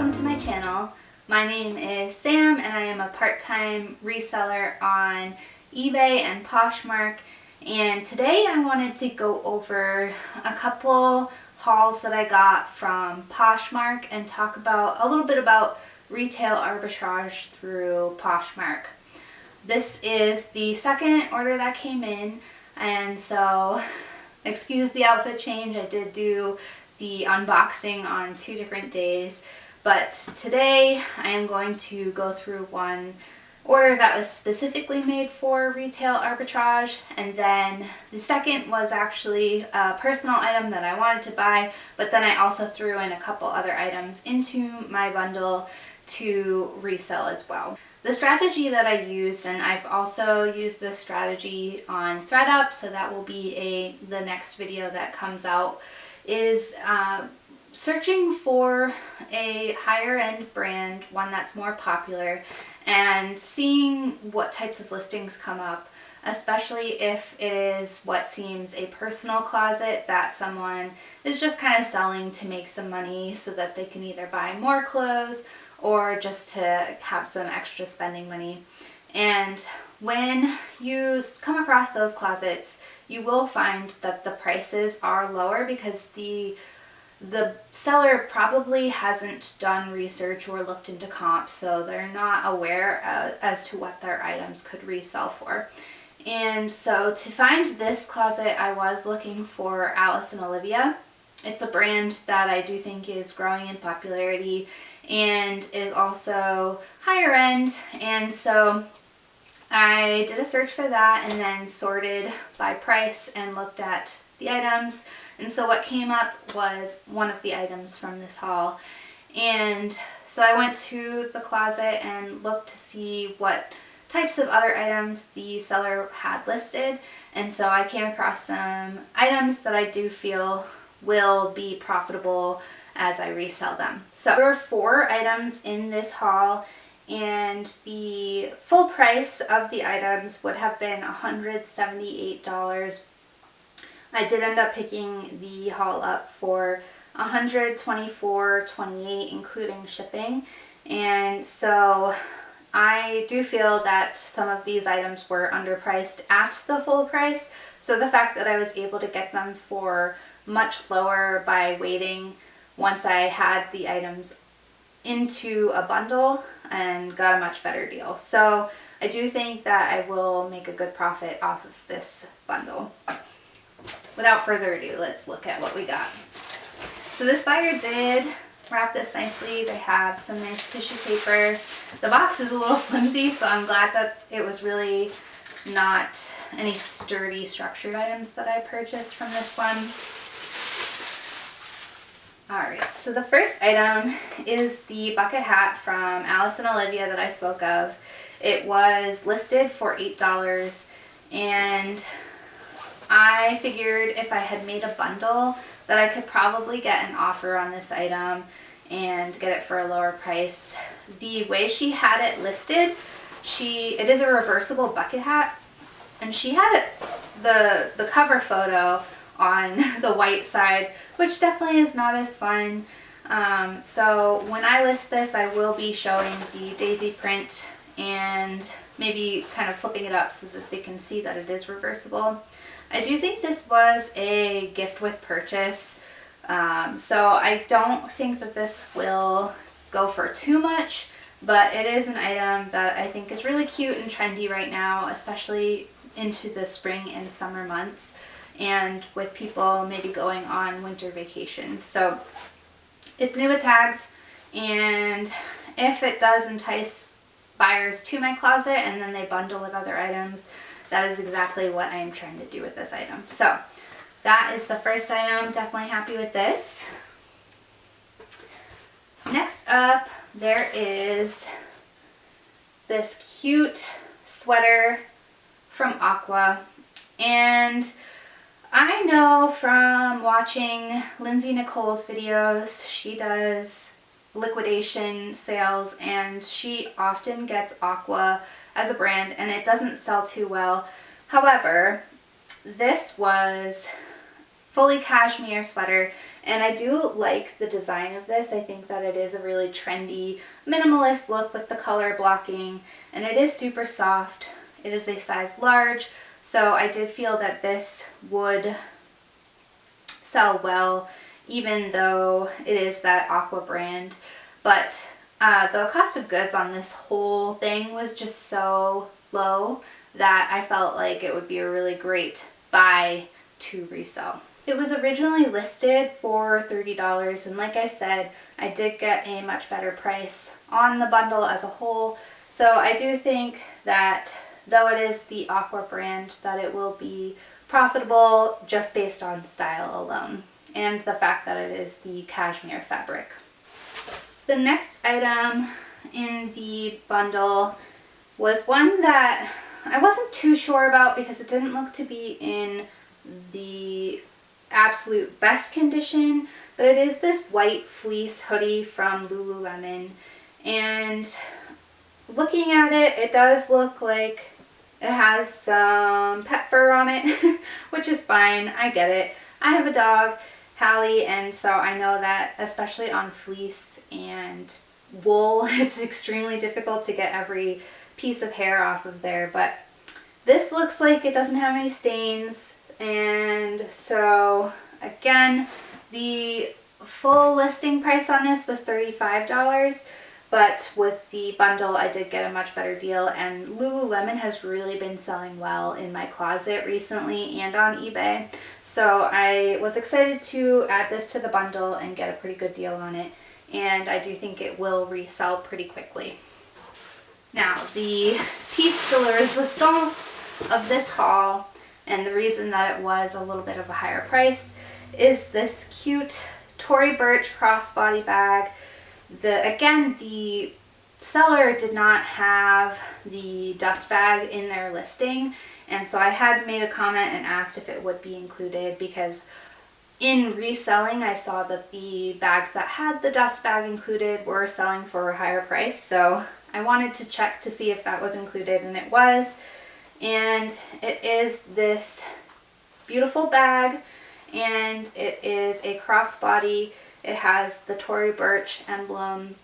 welcome to my channel. My name is Sam and I am a part-time reseller on eBay and Poshmark, and today I wanted to go over a couple hauls that I got from Poshmark and talk about a little bit about retail arbitrage through Poshmark. This is the second order that came in, and so excuse the outfit change. I did do the unboxing on 2 different days, but today I am going to go through one order that was specifically made for retail arbitrage, and then the second was actually a personal item that I wanted to buy, but then I also threw in a couple other items into my bundle to resell as well. The strategy that I used, and I've also used this strategy on ThredUp, so that will be the next video that comes out, is searching for a higher end brand, one that's more popular, and seeing what types of listings come up, especially if it is what seems a personal closet that someone is just kind of selling to make some money so that they can either buy more clothes or just to have some extra spending money. And when you come across those closets, you will find that the prices are lower because the seller probably hasn't done research or looked into comps, so they're not aware as to what their items could resell for. And so to find this closet, I was looking for Alice and Olivia. It's a brand that I do think is growing in popularity and is also higher end, and so I did a search for that and then sorted by price and looked at the items, and so what came up was one of the items from this haul. And so I went to the closet and looked to see what types of other items the seller had listed, and so I came across some items that I do feel will be profitable as I resell them. So there were 4 items in this haul, and the full price of the items would have been $178. I did end up picking the haul up for $124.28 including shipping, and so I do feel that some of these items were underpriced at the full price, so the fact that I was able to get them for much lower by waiting once I had the items into a bundle and got a much better deal. So I do think that I will make a good profit off of this bundle. Without further ado, let's look at what we got. So this buyer did wrap this nicely. They have some nice tissue paper. The box is a little flimsy, so I'm glad that it was really not any sturdy structured items that I purchased from this one. Alright, so the first item is the bucket hat from Alice and Olivia that I spoke of. It was listed for $8, and I figured if I had made a bundle that I could probably get an offer on this item and get it for a lower price. The way she had it listed, it is a reversible bucket hat, and she had the cover photo on the white side, which definitely is not as fun. So when I list this, I will be showing the daisy print and maybe kind of flipping it up so that they can see that it is reversible. I do think this was a gift with purchase, so I don't think that this will go for too much, but it is an item that I think is really cute and trendy right now, especially into the spring and summer months, and with people maybe going on winter vacations. So it's new with tags, and if it does entice buyers to my closet and then they bundle with other items, that is exactly what I am trying to do with this item. So that is the first item. Definitely happy with this. Next up, there is this cute sweater from Aqua, and I know from watching Lindsay Nicole's videos, she does liquidation sales, and she often gets Aqua as a brand and it doesn't sell too well. However, this was fully cashmere sweater, And I do like the design of this. I think that it is a really trendy, minimalist look with the color blocking, and it is super soft. It is a size large, so I did feel that this would sell well, even though it is that Aqua brand. But the cost of goods on this whole thing was just so low that I felt like it would be a really great buy to resell. It was originally listed for $30, and like I said, I did get a much better price on the bundle as a whole. So I do think that though it is the Aqua brand, that it will be profitable just based on style alone and the fact that it is the cashmere fabric. The next item in the bundle was one that I wasn't too sure about because it didn't look to be in the absolute best condition, but it is this white fleece hoodie from Lululemon, and looking at it, it does look like it has some pet fur on it, which is fine. I get it. I have a dog, Hallie, and so I know that especially on fleece and wool, it's extremely difficult to get every piece of hair off of there, but this looks like it doesn't have any stains. And so again, the full listing price on this was $35, but with the bundle I did get a much better deal, and Lululemon has really been selling well in my closet recently and on eBay. So I was excited to add this to the bundle and get a pretty good deal on it, and I do think it will resell pretty quickly. Now, the piece de la resistance of this haul, and the reason that it was a little bit of a higher price, is this cute Tory Burch crossbody bag. Again, the seller did not have the dust bag in their listing, and so I had made a comment and asked if it would be included, because in reselling I saw that the bags that had the dust bag included were selling for a higher price, so I wanted to check to see if that was included, and it was. And it is this beautiful bag, and it is a crossbody. It has the Tory Burch emblem.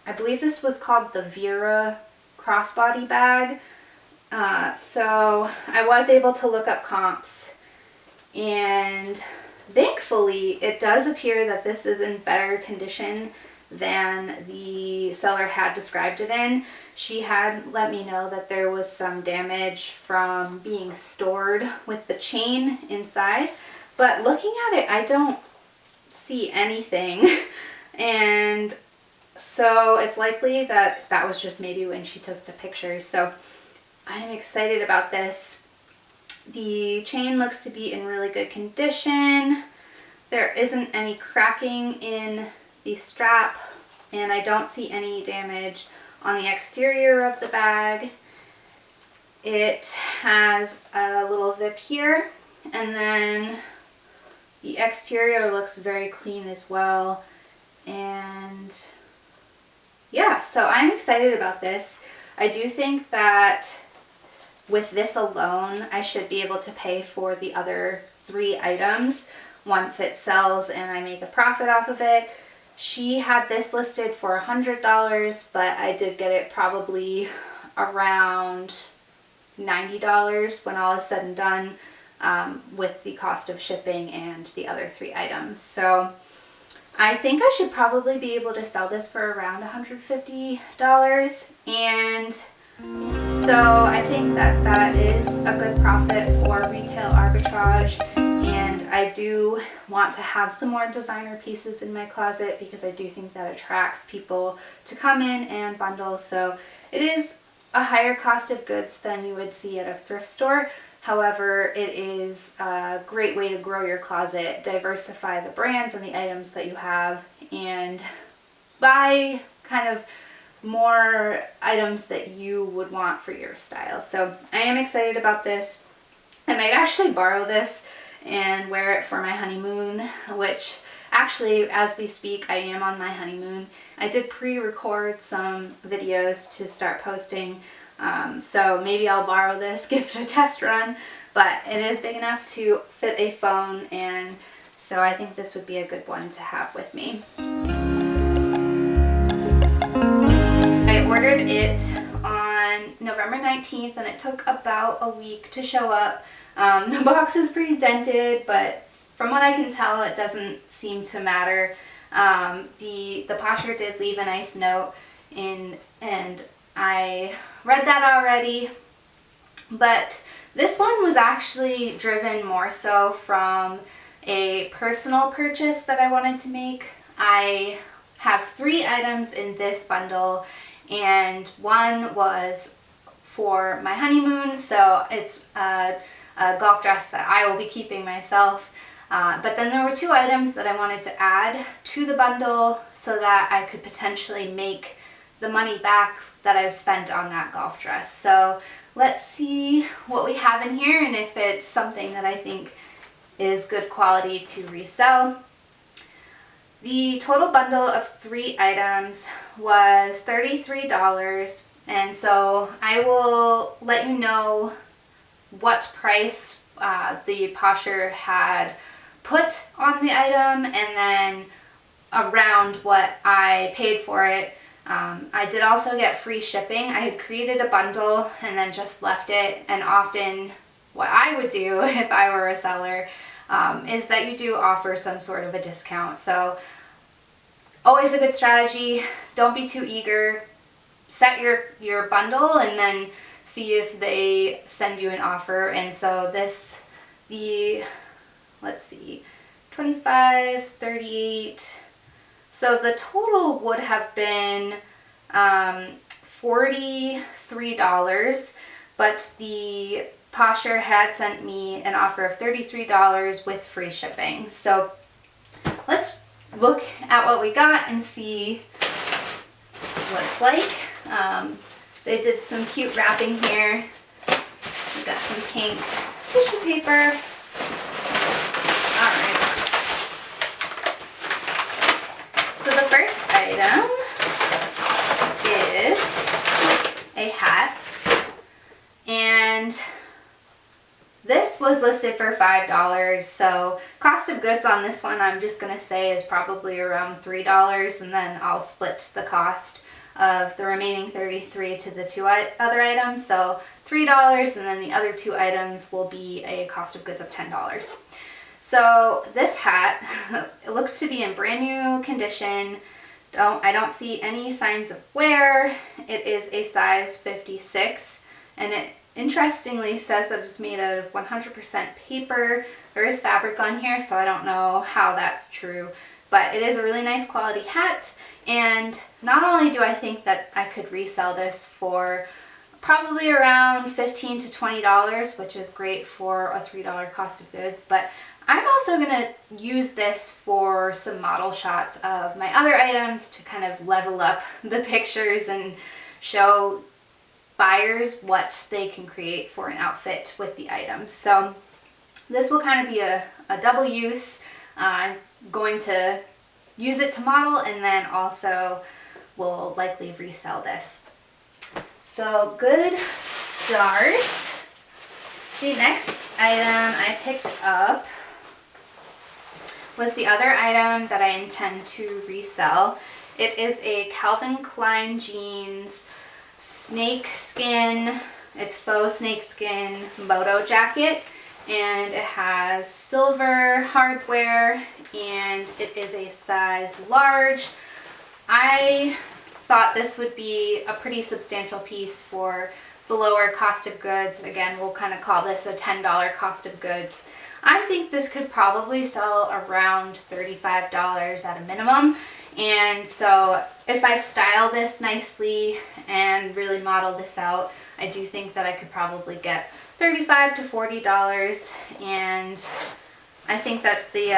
I believe this was called the Vera crossbody bag. So I was able to look up comps, and thankfully it does appear that this is in better condition than the seller had described it in. She had let me know that there was some damage from being stored with the chain inside, but looking at it, I don't see anything. And so it's likely that that was just maybe when she took the pictures. So I'm excited about this. The chain looks to be in really good condition. There isn't any cracking in the strap, and I don't see any damage on the exterior of the bag. It has a little zip here, and then the exterior looks very clean as well. And yeah, so I'm excited about this. I do think that with this alone, I should be able to pay for the other 3 items once it sells and I make a profit off of it. She had this listed for $100, but I did get it probably around $90 when all is said and done, with the cost of shipping and the other 3 items. So I think I should probably be able to sell this for around $150, and so I think that that is a good profit for retail arbitrage. And I do want to have some more designer pieces in my closet because I do think that attracts people to come in and bundle. So it is a higher cost of goods than you would see at a thrift store. However, it is a great way to grow your closet, diversify the brands and the items that you have, and buy kind of more items that you would want for your style. So I am excited about this. I might actually borrow this and wear it for my honeymoon, which actually, as we speak, I am on my honeymoon. I did pre-record some videos to start posting, so maybe I'll borrow this, give it a test run, but it is big enough to fit a phone, and so I think this would be a good one to have with me. I ordered it on November 19th and it took about a week to show up. The box is pretty dented, but from what I can tell, it doesn't seem to matter. The posher did leave a nice note in, and I read that already. But this one was actually driven more so from a personal purchase that I wanted to make. I have 3 items in this bundle, and one was for my honeymoon, so it's a golf dress that I will be keeping myself. But then there were 2 items that I wanted to add to the bundle so that I could potentially make the money back that I've spent on that golf dress. So let's see what we have in here and if it's something that I think is good quality to resell. The total bundle of 3 items was $33, and so I will let you know what price the posher had put on the item and then around what I paid for it. I did also get free shipping. I had created a bundle and then just left it, and often what I would do if I were a seller is that you do offer some sort of a discount. So always a good strategy. Don't be too eager. Set your bundle and then see if they send you an offer. And so let's see, 25, 38. So the total would have been $43, but the posher had sent me an offer of $33 with free shipping. So let's look at what we got and see what it's like. They did some cute wrapping here. We got some pink tissue paper. Alright. So the first item is a hat, and this was listed for $5, so cost of goods on this one I'm just going to say is probably around $3, and then I'll split the cost of the remaining $33 to the 2 other items, so $3, and then the other 2 items will be a cost of goods of $10. So this hat, it looks to be in brand new condition. I don't see any signs of wear. It is a size 56, and it interestingly says that it's made out of 100% paper. There is fabric on here, so I don't know how that's true, but it is a really nice quality hat. And not only do I think that I could resell this for probably around $15 to $20, which is great for a $3 cost of goods, but I'm also going to use this for some model shots of my other items to kind of level up the pictures and show buyers what they can create for an outfit with the items. So this will kind of be a double use. I'm going to use it to model, and then also will likely resell this. So good start. The next item I picked up was the other item that I intend to resell. It is a Calvin Klein jeans snake skin, it's faux snake skin moto jacket, and it has silver hardware, and it is a size large. I thought this would be a pretty substantial piece for the lower cost of goods. Again, we'll kind of call this a $10 cost of goods. I think this could probably sell around $35 at a minimum. And so if I style this nicely and really model this out, I do think that I could probably get $35 to $40. And I think that the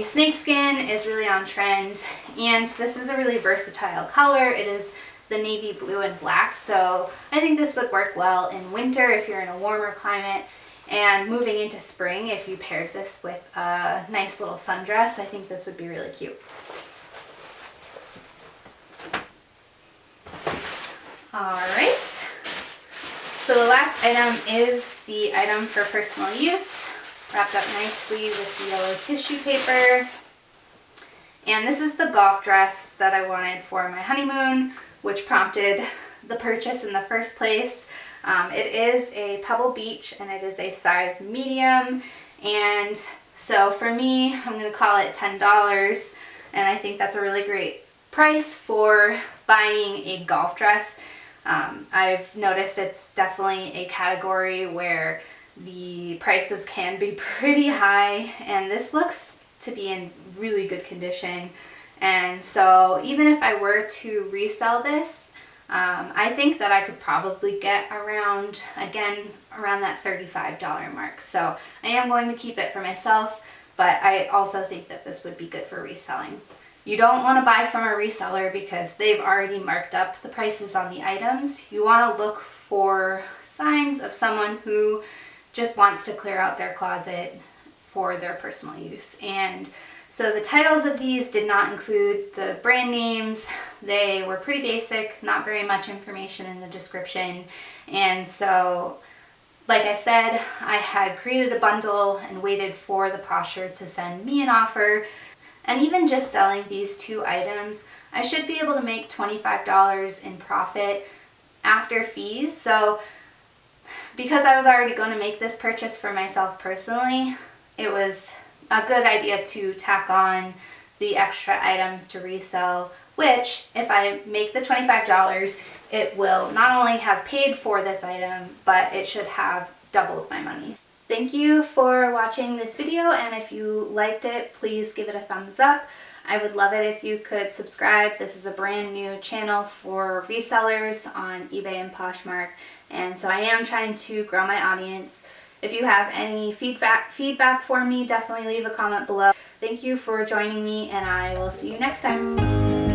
snakeskin is really on trend, and this is a really versatile color. It is the navy blue and black, so I think this would work well in winter if you're in a warmer climate, and moving into spring if you paired this with a nice little sundress. I think this would be really cute. Alright, so the last item is the item for personal use. wrapped up nicely with the yellow tissue paper. And this is the golf dress that I wanted for my honeymoon, which prompted the purchase in the first place. It is a Pebble Beach and it is a size medium, and so for me, I'm going to call it $10, and I think that's a really great price for buying a golf dress. I've noticed it's definitely a category where the prices can be pretty high, and this looks to be in really good condition. And so even if I were to resell this, I think that I could probably get around that $35 mark. So I am going to keep it for myself, but I also think that this would be good for reselling. You don't want to buy from a reseller because they've already marked up the prices on the items. You want to look for signs of someone who just wants to clear out their closet for their personal use. And so the titles of these did not include the brand names. They were pretty basic, not very much information in the description. And so, like I said, I had created a bundle and waited for the Posher to send me an offer. And even just selling these two items, I should be able to make $25 in profit after fees. So because I was already going to make this purchase for myself personally, it was a good idea to tack on the extra items to resell, which if I make the $25, it will not only have paid for this item, but it should have doubled my money. Thank you for watching this video, and if you liked it, please give it a thumbs up. I would love it if you could subscribe. This is a brand new channel for resellers on eBay and Poshmark, and so I am trying to grow my audience. If you have any feedback for me, definitely leave a comment below. Thank you for joining me, and I will see you next time.